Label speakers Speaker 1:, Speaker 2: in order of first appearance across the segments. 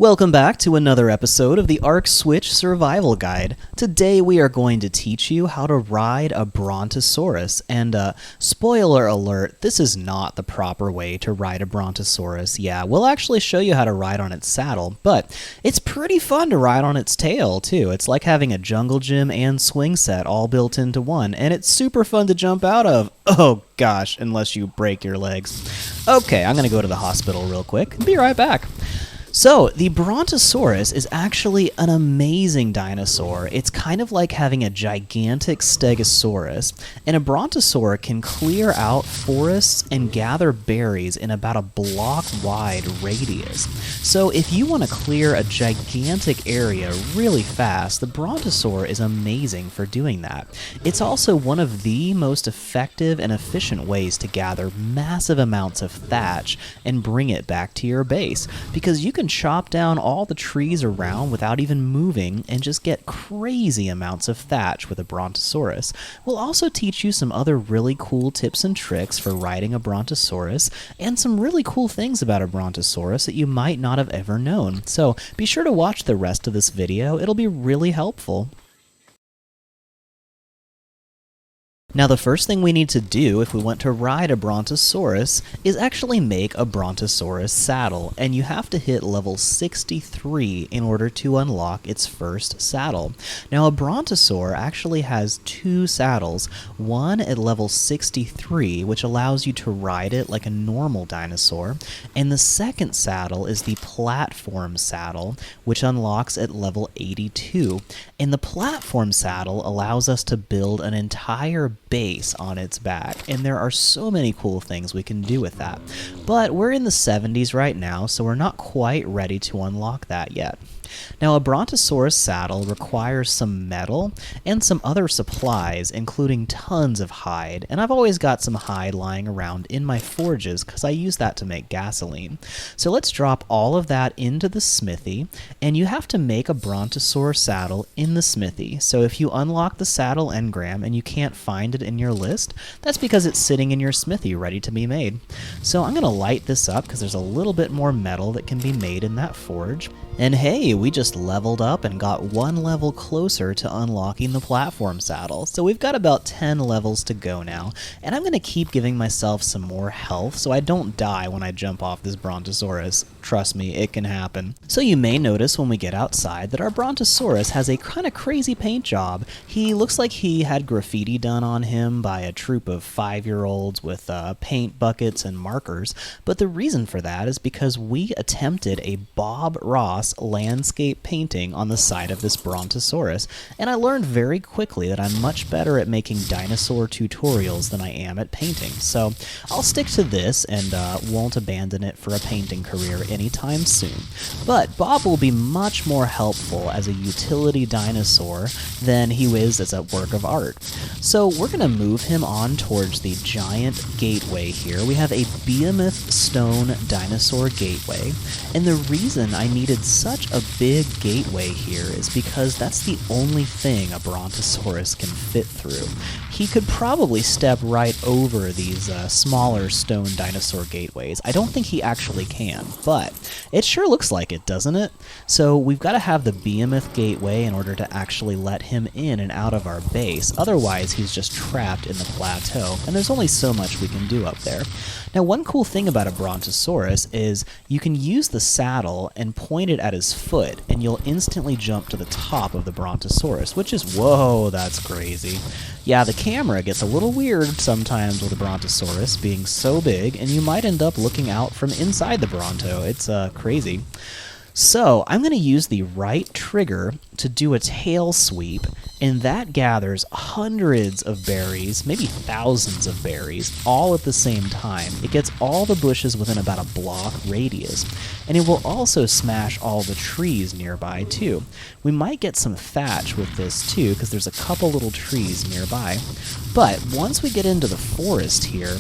Speaker 1: Welcome back to another episode of the Arc Switch Survival Guide. Today we are going to teach you how to ride a Brontosaurus, and spoiler alert, this is not the proper way to ride a Brontosaurus. Yeah, we'll actually show you how to ride on its saddle, but it's pretty fun to ride on its tail too. It's like having a jungle gym and swing set all built into one, and it's super fun to jump out of. Oh gosh, unless you break your legs. Okay, I'm gonna go to the hospital real quick and be right back. So, the Brontosaurus is actually an amazing dinosaur. It's kind of like having a gigantic stegosaurus, and a brontosaur can clear out forests and gather berries in about a block-wide radius. So, if you want to clear a gigantic area really fast, the brontosaur is amazing for doing that. It's also one of the most effective and efficient ways to gather massive amounts of thatch and bring it back to your base, because you can chop down all the trees around without even moving and just get crazy amounts of thatch with a Brontosaurus. We'll also teach you some other really cool tips and tricks for riding a Brontosaurus and some really cool things about a Brontosaurus that you might not have ever known. So be sure to watch the rest of this video. It'll be really helpful. Now, the first thing we need to do if we want to ride a Brontosaurus is actually make a Brontosaurus saddle, and you have to hit level 63 in order to unlock its first saddle. Now, a Brontosaur actually has two saddles, one at level 63, which allows you to ride it like a normal dinosaur, and the second saddle is the platform saddle, which unlocks at level 82. And the platform saddle allows us to build an entire base on its back, and there are so many cool things we can do with that. But we're in the 70s right now, so we're not quite ready to unlock that yet. Now, a Brontosaurus saddle requires some metal and some other supplies, including tons of hide, and I've always got some hide lying around in my forges because I use that to make gasoline. So let's drop all of that into the smithy, and you have to make a Brontosaur saddle in the smithy. So if you unlock the saddle engram and you can't find it in your list, that's because it's sitting in your smithy ready to be made. So I'm going to light this up because there's a little bit more metal that can be made in that forge. And hey, we just leveled up and got one level closer to unlocking the platform saddle. So we've got about 10 levels to go now, and I'm going to keep giving myself some more health so I don't die when I jump off this Brontosaurus. Trust me, it can happen. So you may notice when we get outside that our Brontosaurus has a kind of crazy paint job. He looks like he had graffiti done on him by a troop of 5-year-olds with paint buckets and markers, but the reason for that is because we attempted a Bob Ross landscape painting on the side of this Brontosaurus, and I learned very quickly that I'm much better at making dinosaur tutorials than I am at painting. So I'll stick to this and won't abandon it for a painting career anytime soon. But Bob will be much more helpful as a utility dinosaur than he is as a work of art. So we're going to move him on towards the giant gateway here. We have a behemoth stone dinosaur gateway, and the reason I needed such a big gateway here is because that's the only thing a Brontosaurus can fit through. He could probably step right over these smaller stone dinosaur gateways. I don't think he actually can, but it sure looks like it, doesn't it? So we've got to have the behemoth gateway in order to actually let him in and out of our base. Otherwise, he's just trapped in the plateau, and there's only so much we can do up there. Now, one cool thing about a Brontosaurus is you can use the saddle and point it at his foot, and you'll instantly jump to the top of the Brontosaurus, which is, whoa, that's crazy. Yeah, the camera gets a little weird sometimes with a Brontosaurus being so big, and you might end up looking out from inside the Bronto. It's crazy. So I'm going to use the right trigger to do a tail sweep, and that gathers hundreds of berries, maybe thousands of berries, all at the same time. It gets all the bushes within about a block radius, and it will also smash all the trees nearby too. We might get some thatch with this too, because there's a couple little trees nearby. But once we get into the forest here,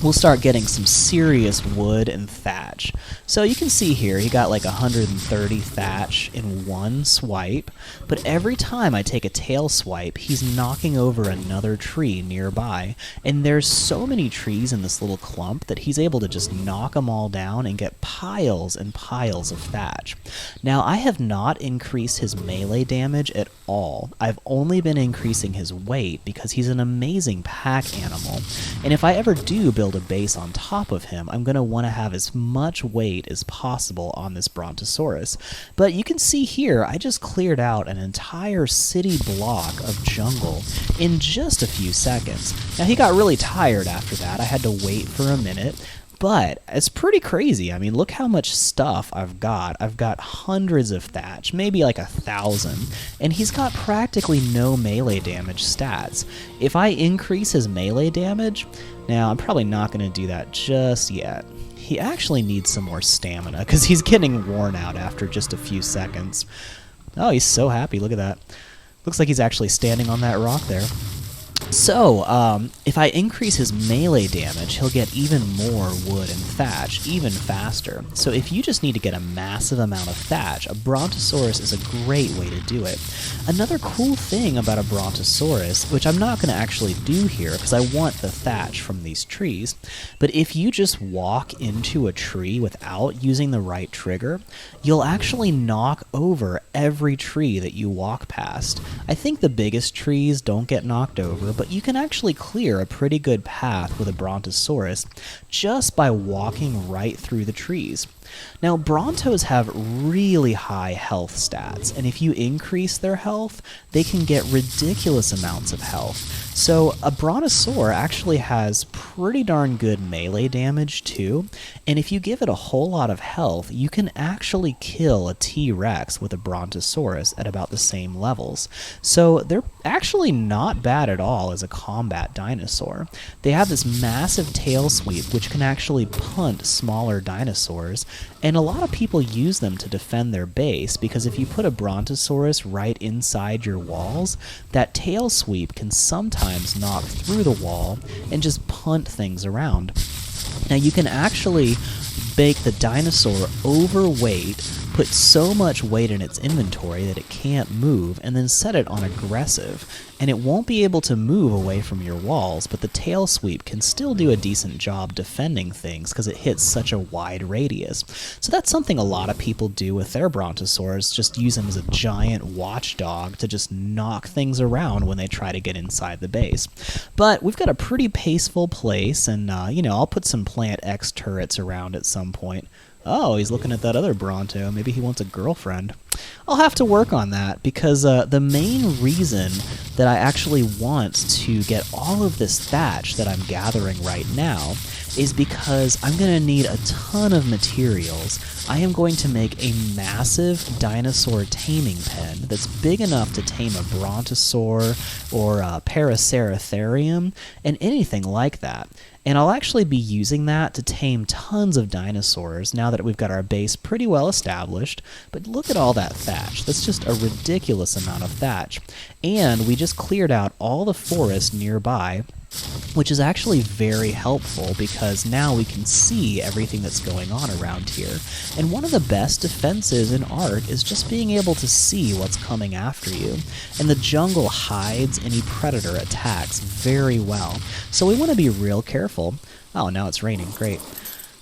Speaker 1: we'll start getting some serious wood and thatch. So you can see here, he got like 130 thatch in one swipe, but every time I take a tail swipe, he's knocking over another tree nearby, and there's so many trees in this little clump that he's able to just knock them all down and get piles and piles of thatch. Now, I have not increased his melee damage at all. I've only been increasing his weight because he's an amazing pack animal, and if I ever do build a base on top of him, I'm going to want to have as much weight as possible on this Brontosaurus. But you can see here, I just cleared out an entire city block of jungle in just a few seconds. Now, he got really tired after that. I had to wait for a minute. But it's pretty crazy. I mean, look how much stuff I've got. I've got hundreds of thatch, maybe like 1,000, and he's got practically no melee damage stats. If I increase his melee damage, now I'm probably not going to do that just yet. He actually needs some more stamina because he's getting worn out after just a few seconds. Oh, he's so happy. Look at that. Looks like he's actually standing on that rock there. So, if I increase his melee damage, he'll get even more wood and thatch, even faster. So if you just need to get a massive amount of thatch, a Brontosaurus is a great way to do it. Another cool thing about a Brontosaurus, which I'm not going to actually do here because I want the thatch from these trees, but if you just walk into a tree without using the right trigger, you'll actually knock over every tree that you walk past. I think the biggest trees don't get knocked over, but you can actually clear a pretty good path with a Brontosaurus just by walking right through the trees. Now, Brontos have really high health stats, and if you increase their health, they can get ridiculous amounts of health. So a Brontosaur actually has pretty darn good melee damage too, and if you give it a whole lot of health, you can actually kill a T-Rex with a Brontosaurus at about the same levels. So they're actually not bad at all as a combat dinosaur. They have this massive tail sweep, which can actually punt smaller dinosaurs, and a lot of people use them to defend their base because if you put a Brontosaurus right inside your walls, that tail sweep can sometimes knock through the wall and just punt things around. Now you can actually make the dinosaur overweight, put so much weight in its inventory that it can't move, and then set it on aggressive, and it won't be able to move away from your walls, but the tail sweep can still do a decent job defending things because it hits such a wide radius. So that's something a lot of people do with their Brontosaurs, just use them as a giant watchdog to just knock things around when they try to get inside the base. But we've got a pretty peaceful place, and I'll put some Plant X turrets around at some point. Oh, he's looking at that other Bronto. Maybe he wants a girlfriend. I'll have to work on that because the main reason that I actually want to get all of this thatch that I'm gathering right now is because I'm going to need a ton of materials. I am going to make a massive dinosaur taming pen that's big enough to tame a Brontosaur or a Paraceratherium and anything like that. And I'll actually be using that to tame tons of dinosaurs now that we've got our base pretty well established. But look at all that thatch. That's just a ridiculous amount of thatch. And we just cleared out all the forest nearby, which is actually very helpful because now we can see everything that's going on around here. And one of the best defenses in Ark is just being able to see what's coming after you. And the jungle hides any predator attacks very well. So we want to be real careful. Oh, now it's raining. Great.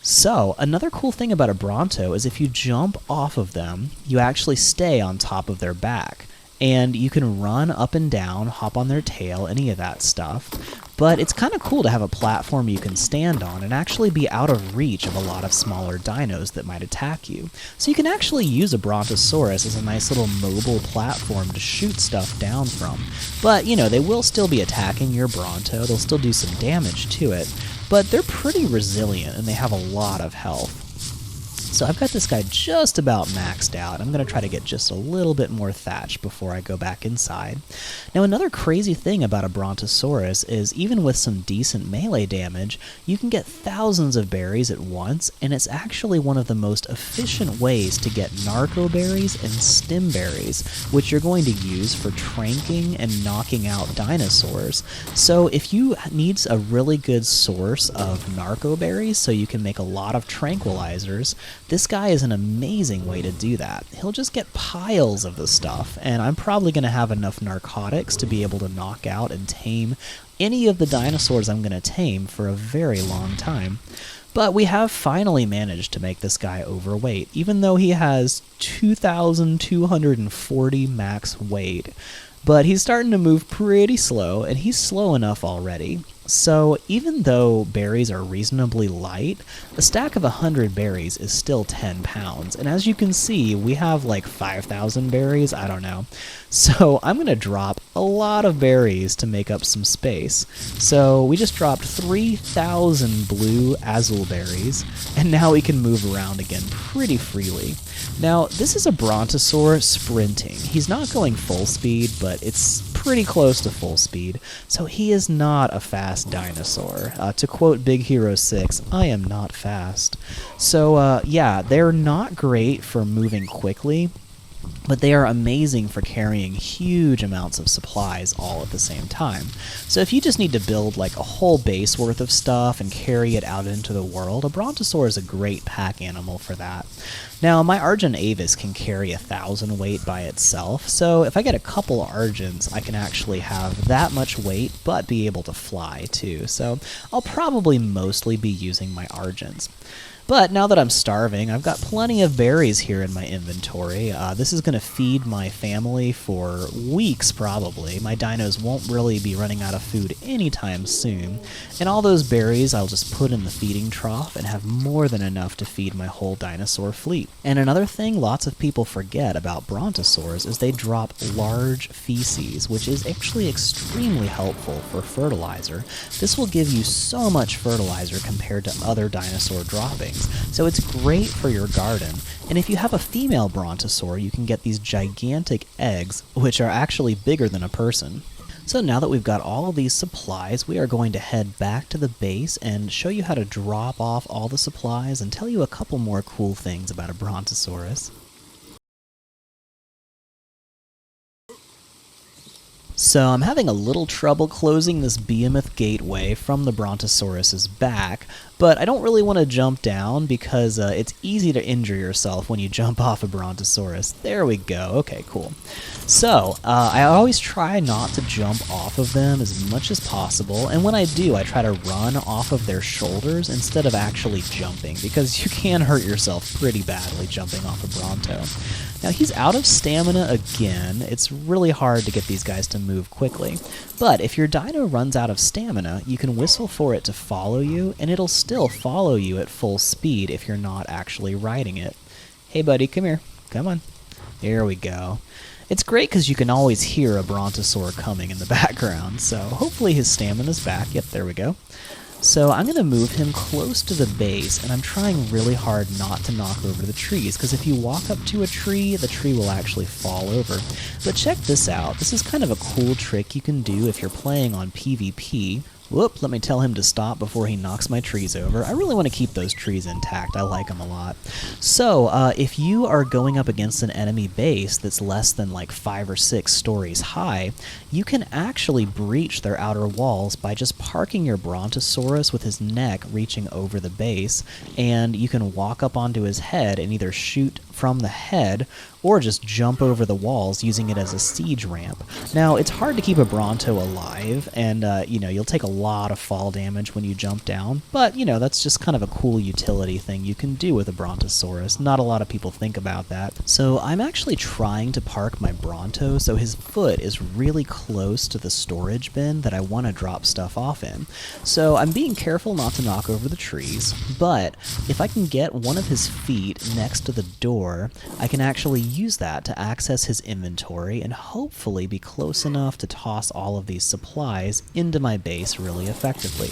Speaker 1: So, another cool thing about a Bronto is if you jump off of them, you actually stay on top of their back. And you can run up and down, hop on their tail, any of that stuff. But it's kind of cool to have a platform you can stand on and actually be out of reach of a lot of smaller dinos that might attack you. So you can actually use a Brontosaurus as a nice little mobile platform to shoot stuff down from. But, they will still be attacking your Bronto, they'll still do some damage to it, but they're pretty resilient and they have a lot of health. So I've got this guy just about maxed out. I'm going to try to get just a little bit more thatch before I go back inside. Now another crazy thing about a Brontosaurus is even with some decent melee damage, you can get thousands of berries at once, and it's actually one of the most efficient ways to get Narcoberries and Stimberries, which you're going to use for tranking and knocking out dinosaurs. So if you need a really good source of Narcoberries so you can make a lot of tranquilizers, this guy is an amazing way to do that. He'll just get piles of the stuff, and I'm probably going to have enough narcotics to be able to knock out and tame any of the dinosaurs I'm going to tame for a very long time. But we have finally managed to make this guy overweight, even though he has 2,240 max weight. But he's starting to move pretty slow, and he's slow enough already. So even though berries are reasonably light, a stack of 100 berries is still 10 pounds. And as you can see, we have like 5,000 berries, I don't know. So I'm going to drop a lot of berries to make up some space. So we just dropped 3,000 blue azulberries, and now we can move around again pretty freely. Now, this is a Brontosaur sprinting. He's not going full speed, but it's pretty close to full speed, so he is not a fast dinosaur. To quote Big Hero 6, I am not fast. So, yeah, they're not great for moving quickly, but they are amazing for carrying huge amounts of supplies all at the same time. So if you just need to build like a whole base worth of stuff and carry it out into the world, a Brontosaur is a great pack animal for that. Now, my Argent Avis can carry 1,000 weight by itself, so if I get a couple Argents, I can actually have that much weight, but be able to fly too. So I'll probably mostly be using my Argents. But now that I'm starving, I've got plenty of berries here in my inventory. This is going to feed my family for weeks, probably. My dinos won't really be running out of food anytime soon. And all those berries I'll just put in the feeding trough and have more than enough to feed my whole dinosaur fleet. And another thing lots of people forget about Brontosaurs is they drop large feces, which is actually extremely helpful for fertilizer. This will give you so much fertilizer compared to other dinosaur droppings. So it's great for your garden, and if you have a female Brontosaur, you can get these gigantic eggs, which are actually bigger than a person. So now that we've got all of these supplies, we are going to head back to the base and show you how to drop off all the supplies and tell you a couple more cool things about a Brontosaurus. So I'm having a little trouble closing this behemoth gateway from the Brontosaurus's back, but I don't really want to jump down because it's easy to injure yourself when you jump off a Brontosaurus. There we go. Okay, cool. So I always try not to jump off of them as much as possible, and when I do, I try to run off of their shoulders instead of actually jumping, because you can hurt yourself pretty badly jumping off a Bronto. Now he's out of stamina again. It's really hard to get these guys to move quickly. But if your dino runs out of stamina, you can whistle for it to follow you, and it'll still follow you at full speed if you're not actually riding it. Hey buddy, come here. Come on. There we go. It's great because you can always hear a Brontosaur coming in the background, so hopefully his stamina's back. Yep, there we go. So I'm going to move him close to the base, and I'm trying really hard not to knock over the trees, because if you walk up to a tree, the tree will actually fall over. But check this out. This is kind of a cool trick you can do if you're playing on PvP. Whoop, let me tell him to stop before he knocks my trees over. I really want to keep those trees intact. I like them a lot. So, if you are going up against an enemy base that's less than like 5 or 6 stories high, you can actually breach their outer walls by just parking your Brontosaurus with his neck reaching over the base, and you can walk up onto his head and either shoot from the head or just jump over the walls using it as a siege ramp. Now, it's hard to keep a Bronto alive, and, you'll take a lot of fall damage when you jump down, but, that's just kind of a cool utility thing you can do with a Brontosaurus. Not a lot of people think about that. So I'm actually trying to park my Bronto so his foot is really close to the storage bin that I want to drop stuff off in. So I'm being careful not to knock over the trees, but if I can get one of his feet next to the door, I can actually use that to access his inventory and hopefully be close enough to toss all of these supplies into my base really effectively.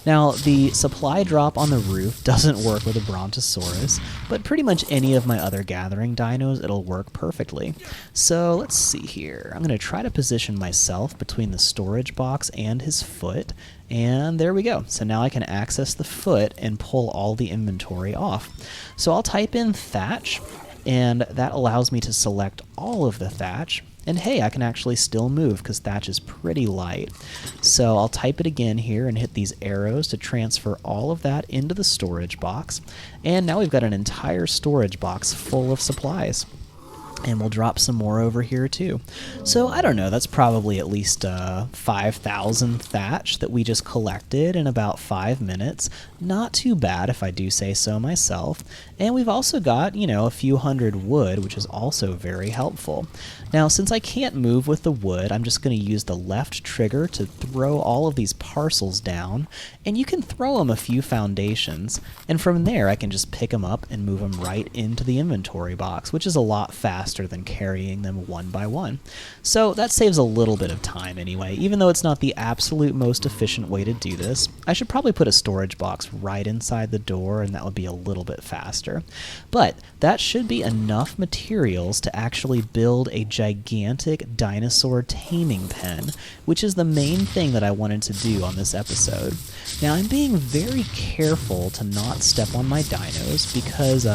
Speaker 1: Now, the supply drop on the roof doesn't work with a Brontosaurus, but pretty much any of my other gathering dinos, it'll work perfectly. So let's see here. I'm going to try to position myself between the storage box and his foot, and there we go. So now I can access the foot and pull all the inventory off. So I'll type in Thatch, and that allows me to select all of the Thatch. And hey, I can actually still move because Thatch is pretty light. So I'll type it again here and hit these arrows to transfer all of that into the storage box. And now we've got an entire storage box full of supplies. And we'll drop some more over here too. So I don't know, that's probably at least 5,000 Thatch that we just collected in about 5 minutes. Not too bad if I do say so myself. And we've also got, you know, a few hundred wood, which is also very helpful. Now, since I can't move with the wood, I'm just going to use the left trigger to throw all of these parcels down, and you can throw them a few foundations, and from there I can just pick them up and move them right into the inventory box, which is a lot faster than carrying them one by one. So that saves a little bit of time anyway. Even though it's not the absolute most efficient way to do this, I should probably put a storage box right inside the door, and that would be a little bit faster. But that should be enough materials to actually build a gigantic dinosaur taming pen, which is the main thing that I wanted to do on this episode. Now, I'm being very careful to not step on my dinos because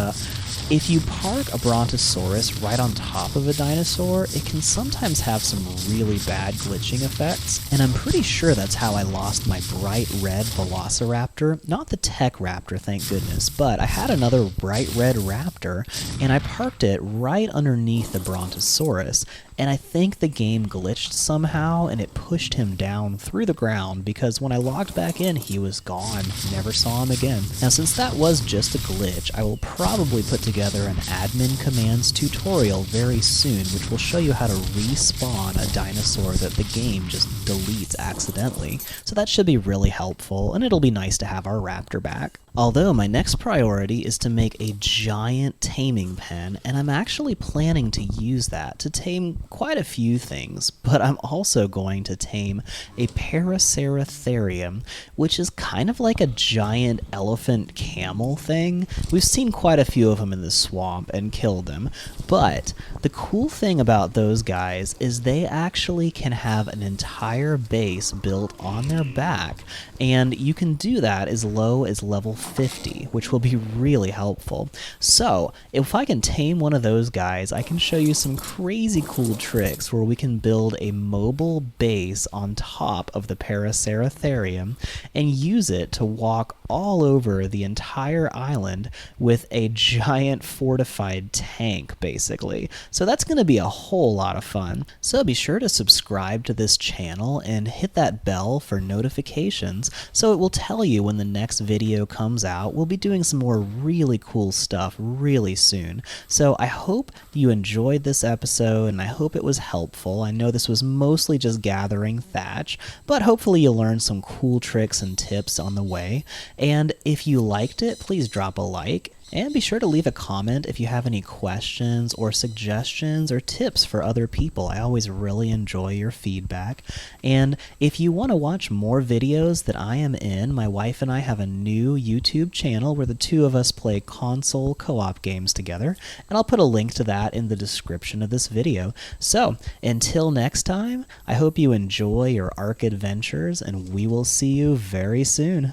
Speaker 1: if you park a Brontosaurus right on top of a dinosaur, it can sometimes have some really bad glitching effects, and I'm pretty sure that's how I lost my bright red Velociraptor. Not the Tech Raptor, thank goodness, but I had another bright red Raptor, and I parked it right underneath the Brontosaurus, and I think the game glitched somehow, and it pushed him down through the ground, because when I logged back in, he was gone. Never saw him again. Now, since that was just a glitch, I will probably put together an admin commands tutorial very soon, which will show you how to respawn a dinosaur that the game just deletes accidentally. So that should be really helpful, and it'll be nice to have our raptor back. Although my next priority is to make a giant taming pen, and I'm actually planning to use that to tame quite a few things, but I'm also going to tame a Paraceratherium, which is kind of like a giant elephant camel thing. We've seen quite a few of them in the swamp and killed them, but the cool thing about those guys is they actually can have an entire base built on their back, and you can do that as low as level 50, which will be really helpful. So if I can tame one of those guys, I can show you some crazy cool tricks where we can build a mobile base on top of the Paraceratherium and use it to walk all over the entire island with a giant fortified tank, basically. So that's going to be a whole lot of fun. So be sure to subscribe to this channel and hit that bell for notifications so it will tell you when the next video comes out. We'll be doing some more really cool stuff really soon. So I hope you enjoyed this episode, and I hope it was helpful. I know this was mostly just gathering Thatch, but hopefully you learned some cool tricks and tips on the way. And if you liked it, please drop a like. And be sure to leave a comment if you have any questions or suggestions or tips for other people. I always really enjoy your feedback. And if you want to watch more videos that I am in, my wife and I have a new YouTube channel where the two of us play console co-op games together. And I'll put a link to that in the description of this video. So until next time, I hope you enjoy your Ark adventures, and we will see you very soon.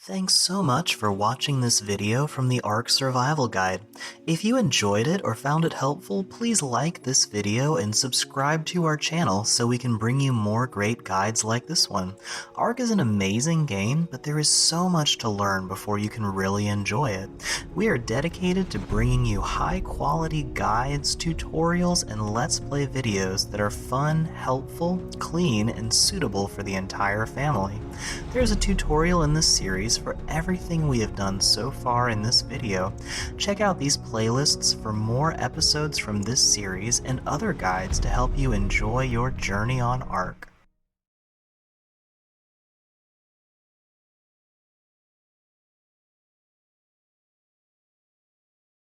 Speaker 1: Thanks so much for watching this video from the Ark Survival Guide. If you enjoyed it or found it helpful, please like this video and subscribe to our channel so we can bring you more great guides like this one. Ark is an amazing game, but there is so much to learn before you can really enjoy it. We are dedicated to bringing you high-quality guides, tutorials, and Let's Play videos that are fun, helpful, clean, and suitable for the entire family. There's a tutorial in this series for everything we have done so far in this video. Check out these playlists for more episodes from this series and other guides to help you enjoy your journey on Ark.